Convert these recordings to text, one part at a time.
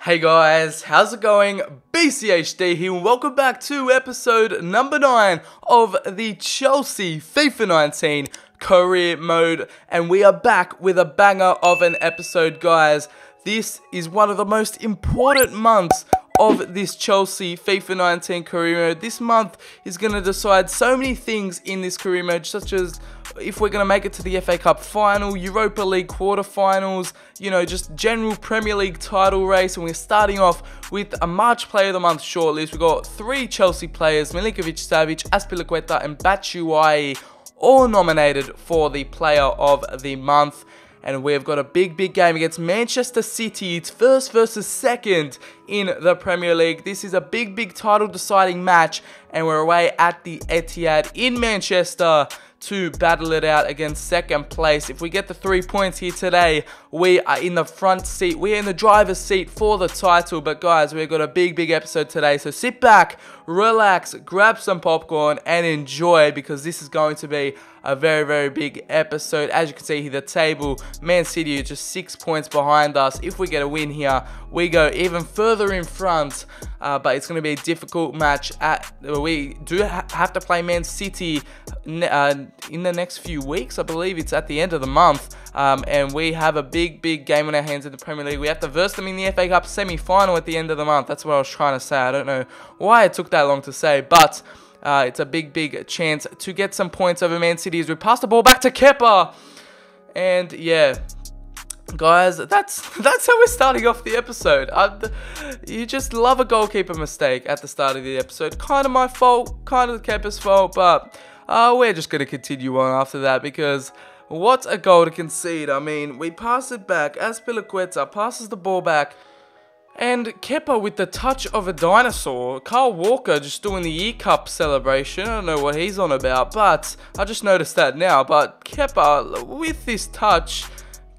Hey guys, how's it going? BCHD here, and welcome back to episode number 9 of the Chelsea FIFA 19 career mode, and we are back with a banger of an episode, guys. This is one of the most important months of this Chelsea FIFA 19 career mode. This month is going to decide so many things in this career mode, such as if we're going to make it to the FA Cup final, Europa League quarterfinals, just general Premier League title race. And we're starting off with a March Player of the Month shortlist. We've got 3 Chelsea players, Milinkovic-Savic, Azpilicueta and Batshuayi, all nominated for the Player of the Month. And we've got a big game against Manchester City. It's first versus second in the Premier League. This is a big title deciding match, and we're away at the Etihad in Manchester to battle it out against second place. If we get the 3 points here today, we are in the front seat. We're in the driver's seat for the title. But guys, we've got a big episode today. So sit back, relax, grab some popcorn and enjoy, because this is going to be a very big episode. As you can see here, the table, Man City are just 6 points behind us. If we get a win here, we go even further in front. But it's going to be a difficult match. We do have to play Man City in the next few weeks. I believe it's at the end of the month. And we have a big game on our hands in the Premier League. We have to verse them in the FA Cup semi-final at the end of the month. That's what I was trying to say. I don't know why it took that long to say, but it's a big chance to get some points over Man City as we pass the ball back to Kepa. And yeah, guys, that's how we're starting off the episode. You just love a goalkeeper mistake at the start of the episode. Kind of my fault, kind of Kepa's fault, but we're just going to continue on after that, because what a goal to concede. I mean, we pass it back. Azpilicueta passes the ball back, and Kepa with the touch of a dinosaur. Kyle Walker just doing the E-Cup celebration. I don't know what he's on about, but I just noticed that now. But Kepa, with this touch,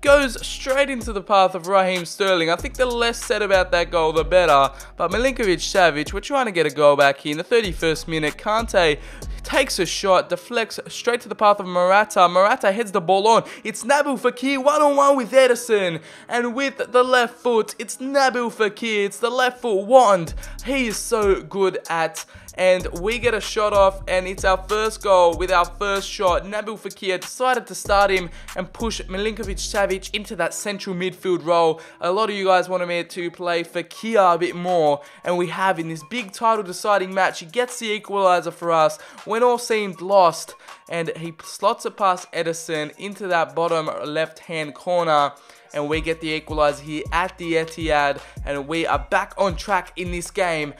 goes straight into the path of Raheem Sterling. I think the less said about that goal, the better. But Milinkovic-Savic, we're trying to get a goal back here in the 31st minute. Kante takes a shot, deflects straight to the path of Morata. Morata heads the ball on. It's Nabil Fekir one-on-one with Ederson. And with the left foot, it's Nabil Fekir. It's the left foot wand. He is so good at. And we get a shot off, and it's our first goal with our first shot. Nabil Fekir decided to start him and push Milinkovic-Savic into that central midfield role. A lot of you guys wanted me to play Fekir a bit more, and we have in this big title deciding match. He gets the equaliser for us when all seemed lost, and he slots it past Ederson into that bottom left-hand corner. And we get the equaliser here at the Etihad, and we are back on track in this game,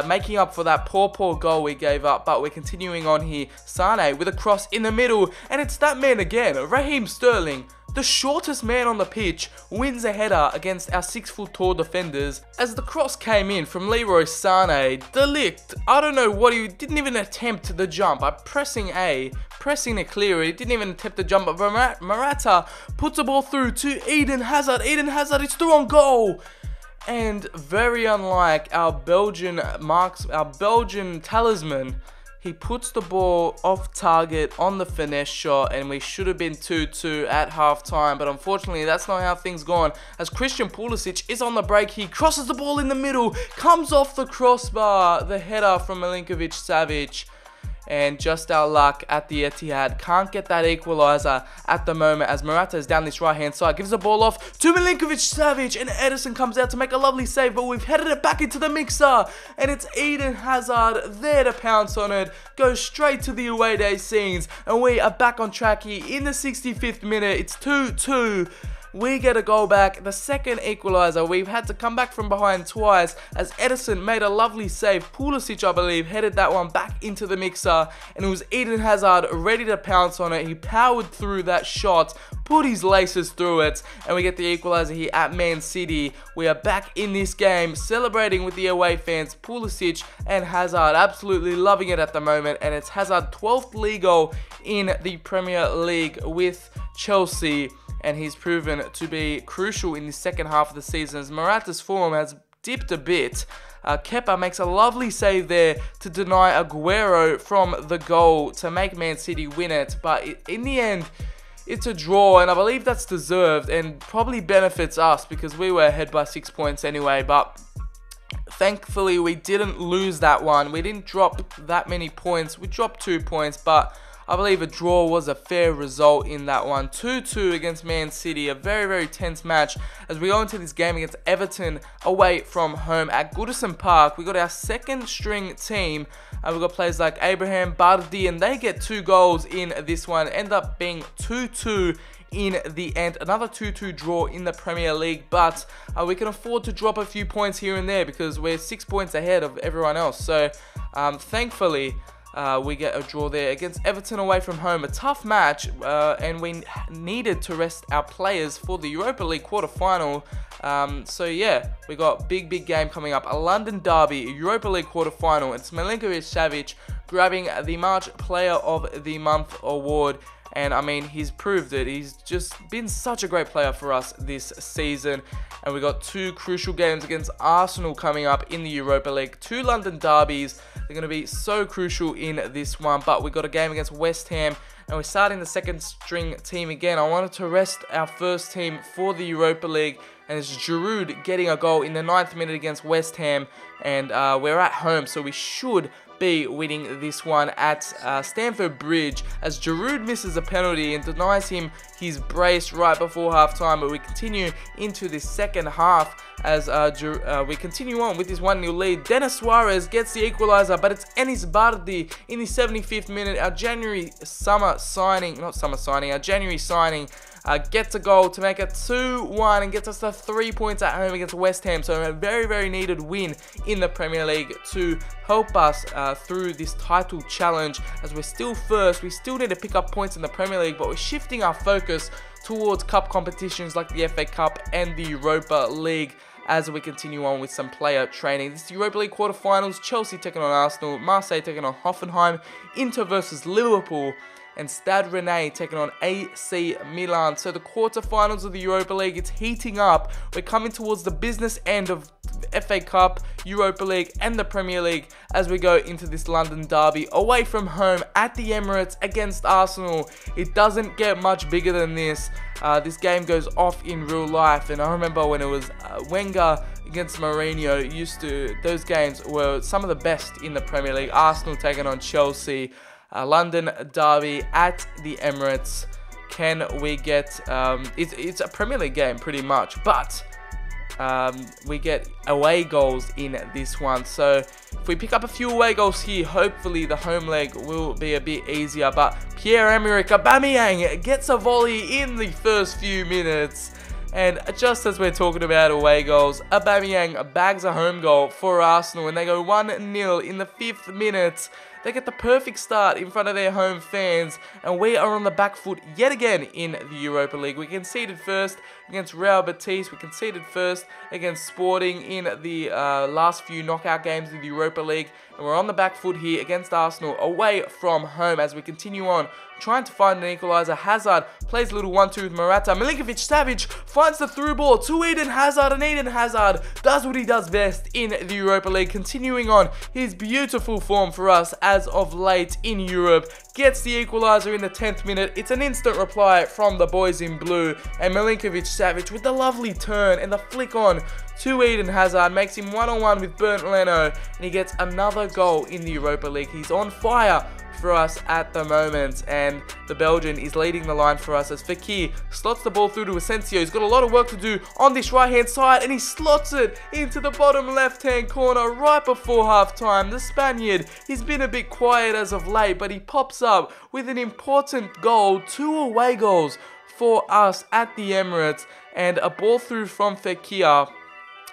making up for that poor goal we gave up. But we're continuing on here. Sane with a cross in the middle, and it's that man again, Raheem Sterling. The shortest man on the pitch wins a header against our 6-foot tall defenders. As the cross came in from Leroy Sane, De Ligt, I don't know what, he didn't even attempt the jump. By pressing to clear it, he didn't even attempt the jump. But Morata puts the ball through to Eden Hazard. Eden Hazard, it's through on goal. And very unlike our Belgian talisman, he puts the ball off target on the finesse shot, and we should have been 2-2 at halftime. But unfortunately, that's not how things gone. As Christian Pulisic is on the break, he crosses the ball in the middle, comes off the crossbar, the header from Milinkovic-Savic. And just our luck at the Etihad. Can't get that equaliser at the moment, as Morata is down this right-hand side. Gives the ball off to Milinkovic-Savic, and Ederson comes out to make a lovely save, but we've headed it back into the mixer. And it's Eden Hazard there to pounce on it. Goes straight to the away day scenes. And we are back on track here in the 65th minute. It's 2-2. We get a goal back, the second equaliser. We've had to come back from behind twice, as Ederson made a lovely save. Pulisic, I believe, headed that one back into the mixer, and it was Eden Hazard ready to pounce on it. He powered through that shot, put his laces through it, and we get the equaliser here at Man City. We are back in this game, celebrating with the away fans. Pulisic and Hazard absolutely loving it at the moment, and it's Hazard's 12th league goal in the Premier League with Chelsea. And he's proven to be crucial in the second half of the season, as Morata's form has dipped a bit. Kepa makes a lovely save there to deny Aguero from the goal to make Man City win it. But in the end, it's a draw, and I believe that's deserved and probably benefits us because we were ahead by 6 points anyway, but thankfully we didn't lose that one. We didn't drop that many points. We dropped 2 points, but I believe a draw was a fair result in that one. 2-2 against Man City, a very, very tense match as we go into this game against Everton away from home at Goodison Park. We got our second string team. We've got players like Abraham, Bardi, and they get 2 goals in this one. End up being 2-2 in the end. Another 2-2 draw in the Premier League, but we can afford to drop a few points here and there because we're 6 points ahead of everyone else. So thankfully, we get a draw there against Everton away from home. A tough match, and we needed to rest our players for the Europa League quarterfinal. So yeah, we got big game coming up. A London derby, Europa League quarterfinal. It's Milinkovic-Savic grabbing the March Player of the Month award. And I mean, he's proved it. He's just been such a great player for us this season. And we got 2 crucial games against Arsenal coming up in the Europa League. 2 London derbies. They're going to be so crucial in this one. But we got a game against West Ham. And we're starting the second string team again. I wanted to rest our first team for the Europa League. And it's Giroud getting a goal in the 9th minute against West Ham. And we're at home, so we should be winning this one at Stamford Bridge as Giroud misses a penalty and denies him his brace right before half-time. But we continue into the second half as we continue on with this 1-0 lead. Denis Suarez gets the equaliser, but it's Enis Bardi in the 75th minute. Our January signing gets a goal to make it 2-1 and gets us to 3 points at home against West Ham. So a very needed win in the Premier League to help us through this title challenge as we're still first. We still need to pick up points in the Premier League, but we're shifting our focus towards cup competitions like the FA Cup and the Europa League as we continue on with some player training. This is the Europa League quarterfinals. Chelsea taking on Arsenal, Marseille taking on Hoffenheim, Inter versus Liverpool, and Stade Rennais taking on AC Milan. So the quarterfinals of the Europa League, it's heating up. We're coming towards the business end of FA Cup, Europa League, and the Premier League as we go into this London derby away from home at the Emirates against Arsenal. It doesn't get much bigger than this. This game goes off in real life, and I remember when it was Wenger against Mourinho, those games were some of the best in the Premier League. Arsenal taking on Chelsea. London derby at the Emirates. Can we get it's a Premier League game pretty much, but we get away goals in this one. So if we pick up a few away goals here, hopefully the home leg will be a bit easier. But Pierre-Emerick Aubameyang gets a volley in the first few minutes. And just as we're talking about away goals, Aubameyang bags a home goal for Arsenal and they go 1-0 in the 5th minute. They get the perfect start in front of their home fans, and we are on the back foot yet again in the Europa League. We conceded first against Real Betis. We conceded first against Sporting in the last few knockout games of the Europa League. And we're on the back foot here against Arsenal away from home as we continue on trying to find an equaliser. Hazard plays a little 1-2 with Morata. Milinkovic-Savic finds the through ball to Eden Hazard, and Eden Hazard does what he does best in the Europa League, continuing on his beautiful form for us as of late in Europe. Gets the equaliser in the 10th minute. It's an instant reply from the boys in blue, and Milinkovic-Savic with the lovely turn and the flick on to Eden Hazard makes him 1-on-1 with Bernd Leno, and he gets another goal in the Europa League. He's on fire for us at the moment, and the Belgian is leading the line for us as Fekir slots the ball through to Asensio. He's got a lot of work to do on this right hand side, and he slots it into the bottom left hand corner right before half time. The Spaniard, he's been a bit quiet as of late, but he pops up with an important goal. 2 away goals for us at the Emirates, and a ball through from Fekir.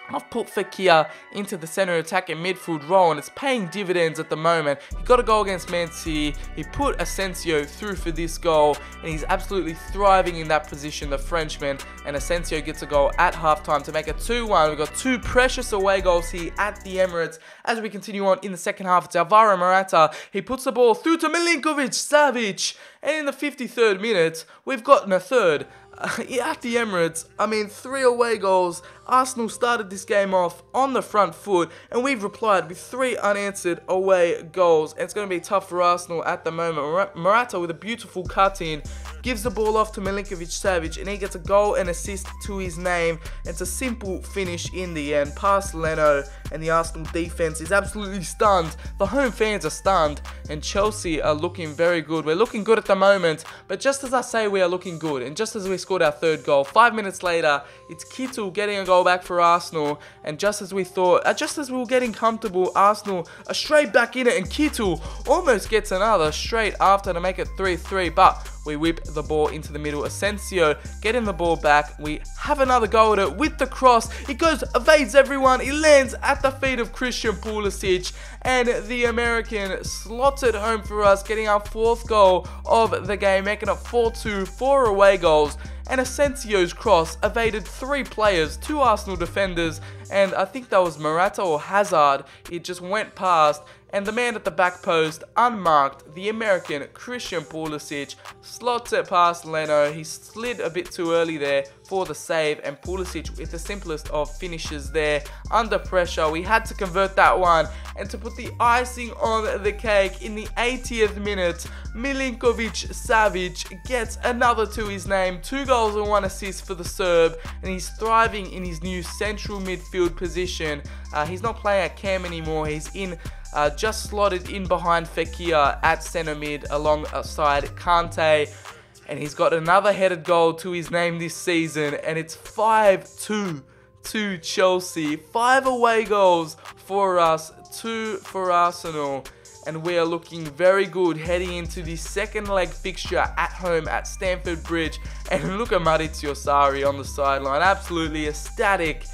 I've put Fekir into the centre attacking midfield role, and it's paying dividends at the moment. He got a goal against Man City. He put Asensio through for this goal, and he's absolutely thriving in that position, the Frenchman. And Asensio gets a goal at halftime to make it 2-1. We've got 2 precious away goals here at the Emirates. As we continue on in the second half, it's Alvaro Morata. He puts the ball through to Milinkovic-Savic, and in the 53rd minute, we've gotten a third. At the Emirates, I mean, 3 away goals. Arsenal started this game off on the front foot, and we've replied with 3 unanswered away goals. And it's going to be tough for Arsenal at the moment. Morata with a beautiful cut in, gives the ball off to Milinkovic-Savic, and he gets a goal and assist to his name. It's a simple finish in the end. Past Leno, and the Arsenal defense is absolutely stunned. The home fans are stunned, and Chelsea are looking very good. We're looking good at the moment, but just as I say we are looking good, and just as we scored our third goal, 5 minutes later, it's Kittel getting a goal back for Arsenal, and just as we thought, just as we were getting comfortable, Arsenal are straight back in it, and Kittel almost gets another straight after to make it 3-3, but we whip the ball into the middle. Asensio getting the ball back. We have another goal at it with the cross. It goes, evades everyone. It lands at the feet of Christian Pulisic, and the American slots it home for us, getting our 4th goal of the game, making it 4-2, 4 away goals. And Asensio's cross evaded 3 players, 2 Arsenal defenders, and I think that was Morata or Hazard. It just went past, and the man at the back post, unmarked, the American Christian Pulisic, slots it past Leno. He slid a bit too early there for the save, and Pulisic with the simplest of finishes there. Under pressure, we had to convert that one, and to put the icing on the cake in the 80th minute, Milinkovic-Savic gets another to his name, 2 goals and 1 assist for the Serb, and he's thriving in his new central midfield position. He's not playing at cam anymore. He's in just slotted in behind Fekir at centre mid alongside Kante, and he's got another headed goal to his name this season, and it's 5-2 to Chelsea. 5 away goals for us, 2 for Arsenal, and we are looking very good heading into the second leg fixture at home at Stamford Bridge. And look at Maurizio Sarri on the sideline, absolutely ecstatic.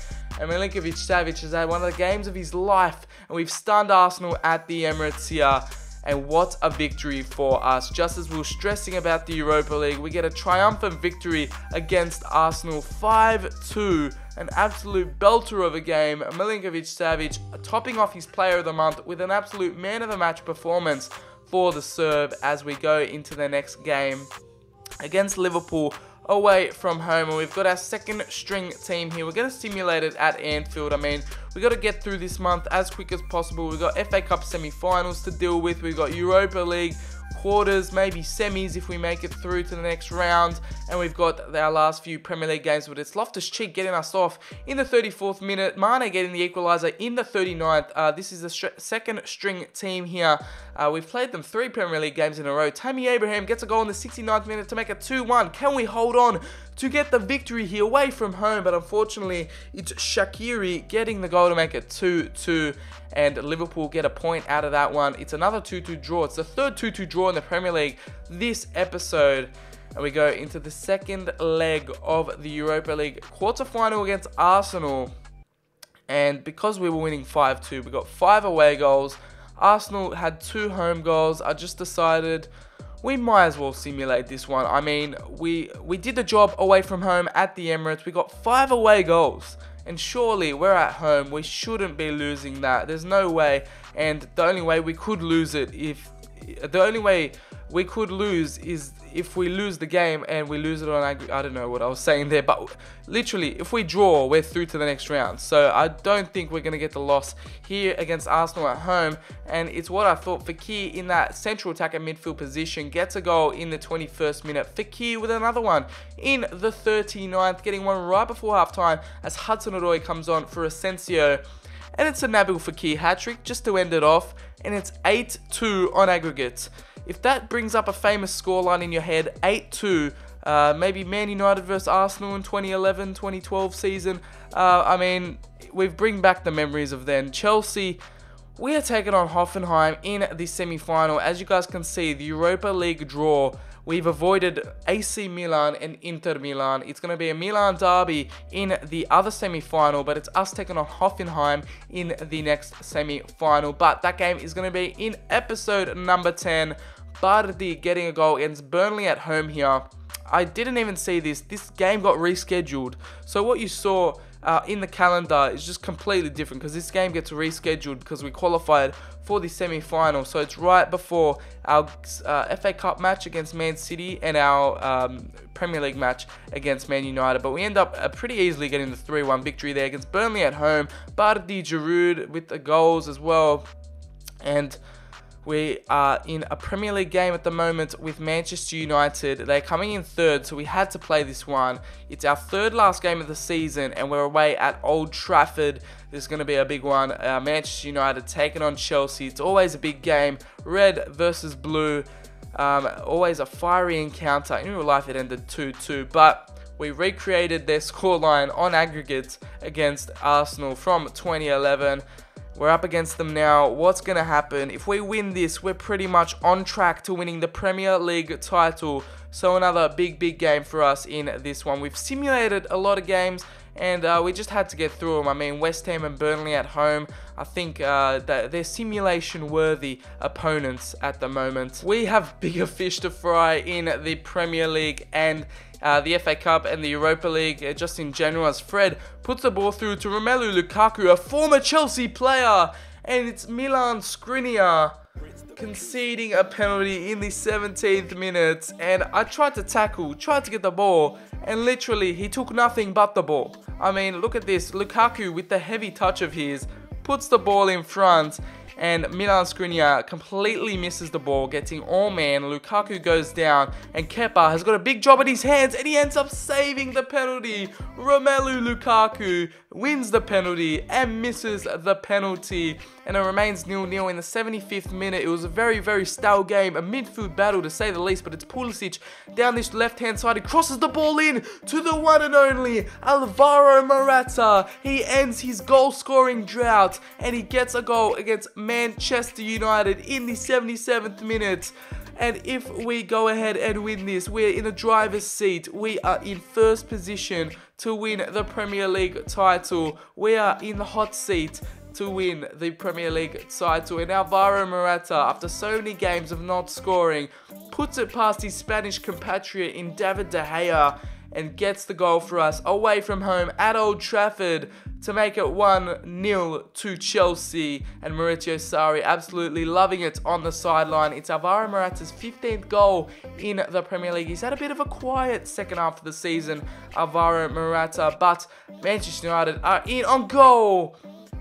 And Milinkovic-Savic has had one of the games of his life, and we've stunned Arsenal at the Emirates here. And what a victory for us. Just as we were stressing about the Europa League, we get a triumphant victory against Arsenal, 5-2. An absolute belter of a game. Milinkovic-Savic topping off his player of the month with an absolute man of the match performance for the Serb as we go into the next game against Liverpool away from home. And we've got our second string team here. We're going to simulate it at Anfield. I mean, we got to get through this month as quick as possible. We've got FA Cup semi-finals to deal with. We've got Europa League quarters, maybe semis if we make it through to the next round, and we've got our last few Premier League games, but it's Loftus-Cheek getting us off in the 34th minute, Mane getting the equaliser in the 39th. This is the second string team here. We've played them 3 Premier League games in a row. Tammy Abraham gets a goal in the 69th minute to make it 2-1. Can we hold on to get the victory here away from home? But unfortunately, it's Shaqiri getting the goal to make it 2-2. And Liverpool get a point out of that one. It's another 2-2 draw. It's the third 2-2 draw in the Premier League this episode. And we go into the second leg of the Europa League quarterfinal against Arsenal. And because we were winning 5-2, we got 5 away goals. Arsenal had 2 home goals. I just decided we might as well simulate this one. I mean, we did the job away from home at the Emirates. We got 5 away goals. And surely we're at home. We shouldn't be losing that. There's no way. And the only way we could lose it is if we lose the game and we lose it on, I don't know what I was saying there, but literally if we draw, we're through to the next round. So I don't think we're going to get the loss here against Arsenal at home, and it's what I thought. Fekir in that central attacker midfield position gets a goal in the 21st minute. Fekir with another one in the 39th, getting one right before halftime as Hudson-Odoi comes on for Asensio. And it's a Nabil Fekir hat-trick just to end it off, and it's 8-2 on aggregate. If that brings up a famous scoreline in your head, 8-2, maybe Man United versus Arsenal in 2011-2012 season, I mean, we've bring back the memories of then. Chelsea, we are taking on Hoffenheim in the semi-final. As you guys can see, the Europa League draw, we've avoided AC Milan and Inter Milan. It's going to be a Milan derby in the other semi-final, but it's us taking on Hoffenheim in the next semi-final. But that game is going to be in episode number 10. Bardi getting a goal against Burnley at home here. I didn't even see this. This game got rescheduled. So what you saw in the calendar is just completely different, because this game gets rescheduled because we qualified for the semi-final. So it's right before our FA Cup match against Man City and our Premier League match against Man United. But we end up pretty easily getting the 3-1 victory there against Burnley at home. Bardi, Giroud with the goals as well. And We are in a Premier League game at the moment with Manchester United. They're coming in third, so we had to play this one. It's our third last game of the season, and we're away at Old Trafford. This is going to be a big one. Manchester United taking on Chelsea. It's always a big game. Red versus blue. Always a fiery encounter. In real life, it ended 2-2, but we recreated their scoreline on aggregate against Arsenal from 2011. We're up against them now. What's going to happen? If we win this, we're pretty much on track to winning the Premier League title. So another big game for us in this one. We've simulated a lot of games, and we just had to get through them. I mean, West Ham and Burnley at home, I think that they're simulation-worthy opponents at the moment. We have bigger fish to fry in the Premier League and the FA Cup and the Europa League, just in general, as Fred puts the ball through to Romelu Lukaku, a former Chelsea player, and it's Milan Skriniar conceding a penalty in the 17th minute. And I tried to tackle, tried to get the ball, and literally he took nothing but the ball. I mean, look at this. Lukaku, with the heavy touch of his, puts the ball in front, and Milan Skriniar completely misses the ball, getting all man. Lukaku goes down, and Kepa has got a big job in his hands, and he ends up saving the penalty. Romelu Lukaku wins the penalty and misses the penalty, and it remains 0-0 in the 75th minute. It was a very stale game, a midfield battle to say the least, but it's Pulisic down this left-hand side. He crosses the ball in to the one and only Alvaro Morata. He ends his goal-scoring drought, and he gets a goal against Manchester United in the 77th minute. And if we go ahead and win this, we're in the driver's seat. We are in first position to win the Premier League title. We are in the hot seat to win the Premier League title. And Alvaro Morata, after so many games of not scoring, puts it past his Spanish compatriot in David De Gea and gets the goal for us away from home at Old Trafford to make it 1-0 to Chelsea. And Maurizio Sarri absolutely loving it on the sideline. It's Alvaro Morata's 15th goal in the Premier League. He's had a bit of a quiet second half of the season, Alvaro Morata, but Manchester United are in on goal.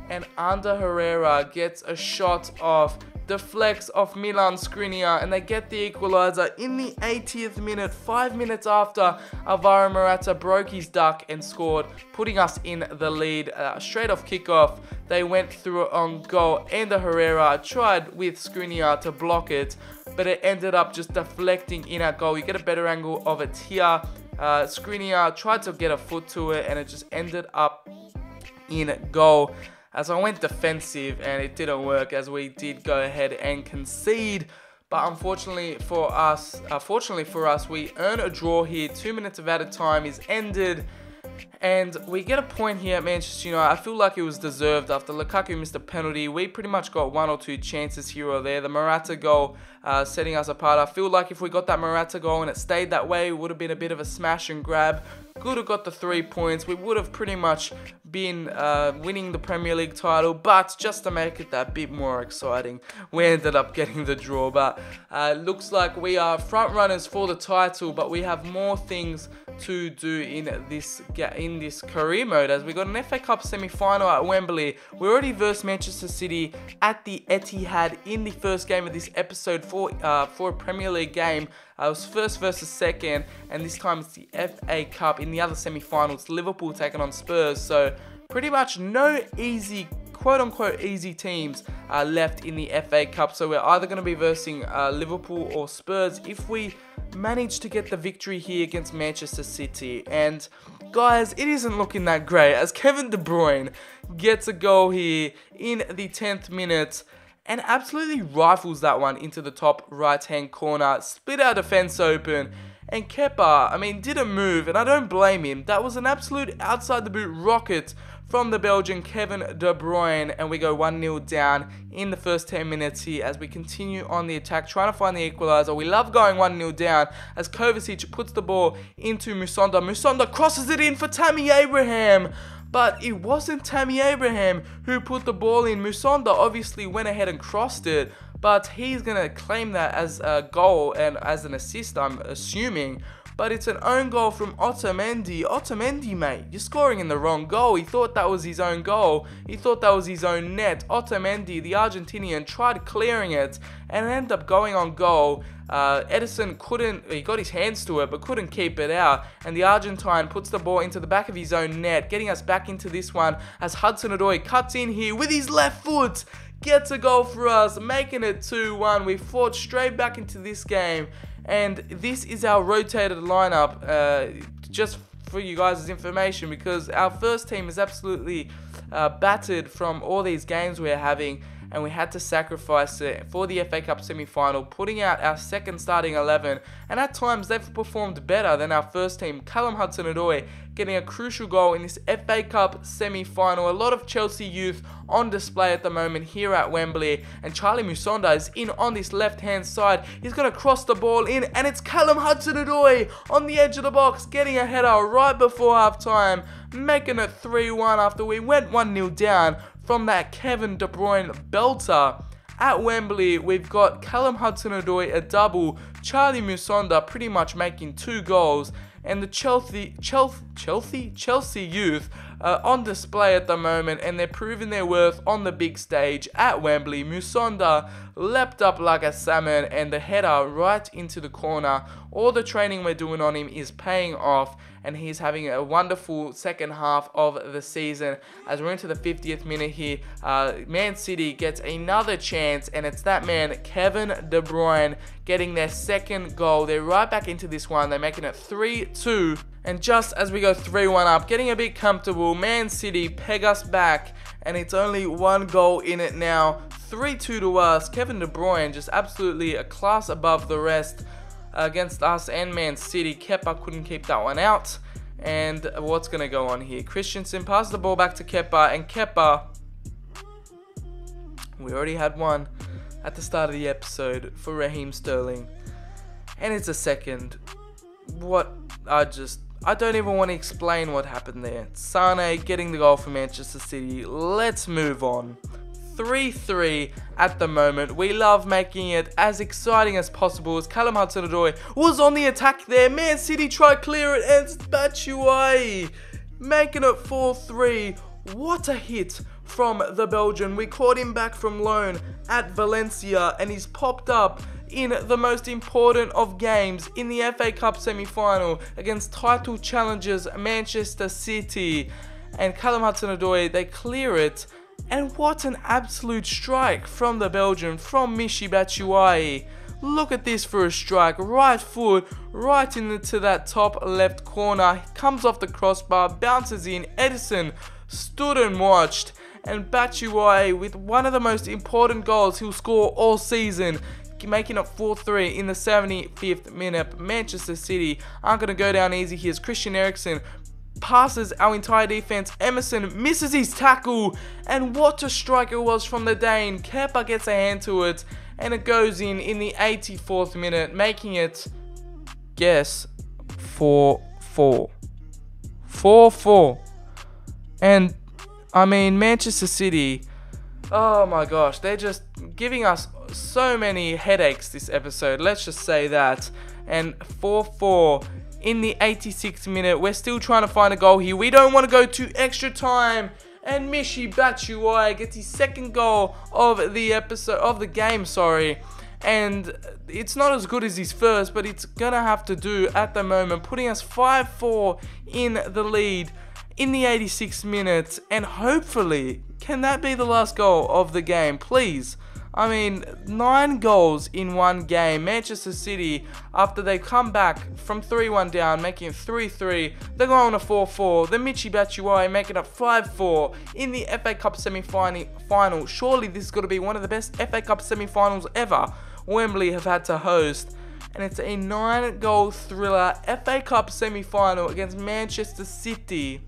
And Ander Herrera gets a shot off, deflects off Milan Skriniar, and they get the equaliser in the 80th minute, 5 minutes after Alvaro Morata broke his duck and scored, putting us in the lead. Straight off kickoff, they went through on goal. Ander Herrera tried with Skriniar to block it, but it ended up just deflecting in at goal. You get a better angle of it here. Skriniar tried to get a foot to it, and it just ended up in goal. As I went defensive, and it didn't work, as we did go ahead and concede. But unfortunately for us, we earn a draw here. 2 minutes of added time is ended, and we get a point here at Manchester United. I feel like it was deserved after Lukaku missed a penalty. We pretty much got 1 or 2 chances here or there. The Morata goal setting us apart. I feel like if we got that Morata goal and it stayed that way, it would have been a bit of a smash and grab. Could have got the 3 points. We would have pretty much been winning the Premier League title, but just to make it that bit more exciting, we ended up getting the draw. But looks like we are front runners for the title, but we have more things to do in this career mode, as we got an FA Cup semi-final at Wembley. We already versed Manchester City at the Etihad in the first game of this episode for a Premier League game. It was first versus second, and this time it's the FA Cup. In the other semi-finals, Liverpool taking on Spurs. So pretty much no easy, quote-unquote easy teams left in the FA Cup. So we're either going to be versing Liverpool or Spurs if we manage to get the victory here against Manchester City. And guys, it isn't looking that great, as Kevin De Bruyne gets a goal here in the 10th minute and absolutely rifles that one into the top right-hand corner, split our defense open. And Kepa, I mean, didn't move, and I don't blame him. That was an absolute outside-the-boot rocket from the Belgian Kevin De Bruyne, and we go 1-0 down in the first 10 minutes here as we continue on the attack, trying to find the equaliser. We love going 1-0 down as Kovacic puts the ball into Musonda. Musonda crosses it in for Tammy Abraham, but it wasn't Tammy Abraham who put the ball in. Musonda obviously went ahead and crossed it, but he's going to claim that as a goal and as an assist, I'm assuming. but it's an own goal from Otamendi. Otamendi, mate, you're scoring in the wrong goal. He thought that was his own goal. He thought that was his own net. Otamendi, the Argentinian, tried clearing it and ended up going on goal. Edison he got his hands to it, but couldn't keep it out. And the Argentine puts the ball into the back of his own net, getting us back into this one as Hudson-Odoi cuts in here with his left foot. Gets a goal for us, making it 2-1. We fought straight back into this game. And this is our rotated lineup, just for you guys' information, because our first team is absolutely battered from all these games we're having, and we had to sacrifice it for the FA Cup semi-final, putting out our second starting 11, and at times they've performed better than our first team. Callum Hudson-Odoi getting a crucial goal in this FA Cup semi-final. A lot of Chelsea youth on display at the moment here at Wembley, and Charlie Musonda is in on this left-hand side. He's going to cross the ball in, and it's Callum Hudson-Odoi on the edge of the box, getting a header right before half-time, making it 3-1 after we went 1-0 down from that Kevin De Bruyne belter. At Wembley, we've got Callum Hudson-Odoi a double, Charlie Musonda pretty much making 2 goals, and the Chelsea youth on display at the moment, and they're proving their worth on the big stage at Wembley. Musonda leapt up like a salmon, and the header right into the corner. All the training we're doing on him is paying off, and he's having a wonderful second half of the season. As we're into the 50th minute here, Man City gets another chance, and it's that man, Kevin De Bruyne, getting their second goal. They're right back into this one. They're making it 3-2. And just as we go 3-1 up, getting a bit comfortable, Man City peg us back, and it's only 1 goal in it now. 3-2 to us. Kevin De Bruyne just absolutely a class above the rest against us and Man City. Kepa couldn't keep that one out. And what's going to go on here? Christensen passes the ball back to Kepa, and Kepa, we already had one at the start of the episode for Raheem Sterling, and it's a second. I don't even want to explain what happened there. Sane getting the goal for Manchester City. Let's move on. 3-3 at the moment. We love making it as exciting as possible, as Callum Hudson-Odoi was on the attack there. Man City try clear it, and it's Batshuayi making it 4-3. What a hit from the Belgian. We caught him back from loan at Valencia, and he's popped up in the most important of games in the FA Cup semi-final against title challengers Manchester City. And Callum Hudson-Odoi, they clear it. And what an absolute strike from the Belgian, from Michy Batshuayi. Look at this for a strike. Right foot, right into that top left corner. Comes off the crossbar, bounces in. Edison stood and watched. And Batshuayi with one of the most important goals he'll score all season, making it 4-3 in the 75th minute. Manchester City aren't going to go down easy here as Christian Eriksen passes our entire defense. Emerson misses his tackle, and what a strike it was from the Dane. Kepa gets a hand to it, and it goes in the 84th minute, making it, guess, 4-4. 4-4. And, I mean, Manchester City, oh my gosh, they're just giving us so many headaches this episode, let's just say that. And 4-4 in the 86th minute. We're still trying to find a goal here. We don't want to go to extra time. And Michy Batshuayi gets his second goal of the game, And it's not as good as his first, but it's gonna have to do at the moment, putting us 5-4 in the lead in the 86th minute. And hopefully, can that be the last goal of the game, please? I mean, 9 goals in one game. Manchester City, after they come back from 3-1 down, making it 3-3, they're going to 4-4. Then Michy Batshuayi making it 5-4 in the FA Cup semi-final. Surely this is going to be one of the best FA Cup semi-finals ever Wembley have had to host. And it's a 9-goal thriller FA Cup semi-final against Manchester City.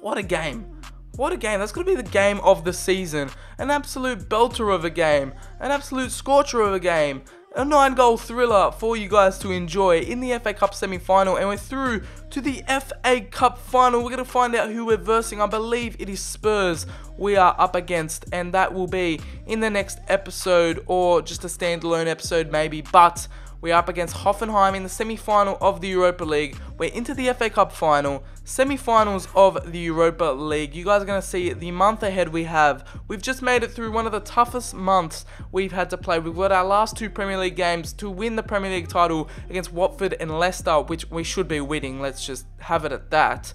What a game. What a game. That's going to be the game of the season. An absolute belter of a game. An absolute scorcher of a game. A 9-goal thriller for you guys to enjoy in the FA Cup semi-final. And we're through to the FA Cup final. We're going to find out who we're versing. I believe it is Spurs we are up against. And that will be in the next episode, or just a standalone episode maybe. But We're up against Hoffenheim in the semi-final of the Europa League. We're into the FA Cup final, semi-finals of the Europa League. You guys are going to see the month ahead we have. We've just made it through one of the toughest months we've had to play. We've got our last 2 Premier League games to win the Premier League title against Watford and Leicester, which we should be winning. Let's just have it at that.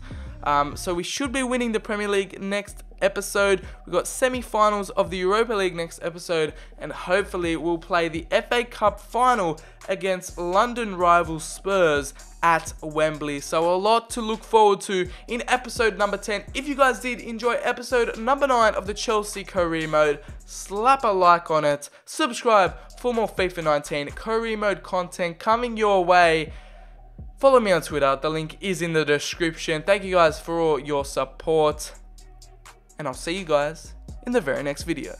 So we should be winning the Premier League next episode. We've got semi-finals of the Europa League next episode, and hopefully we'll play the FA Cup final against London rival Spurs at Wembley. So a lot to look forward to in episode number 10. If you guys did enjoy episode number 9 of the Chelsea career mode, slap a like on it, subscribe for more FIFA 19 career mode content coming your way. Follow me on Twitter, the link is in the description. Thank you guys for all your support, and I'll see you guys in the very next video.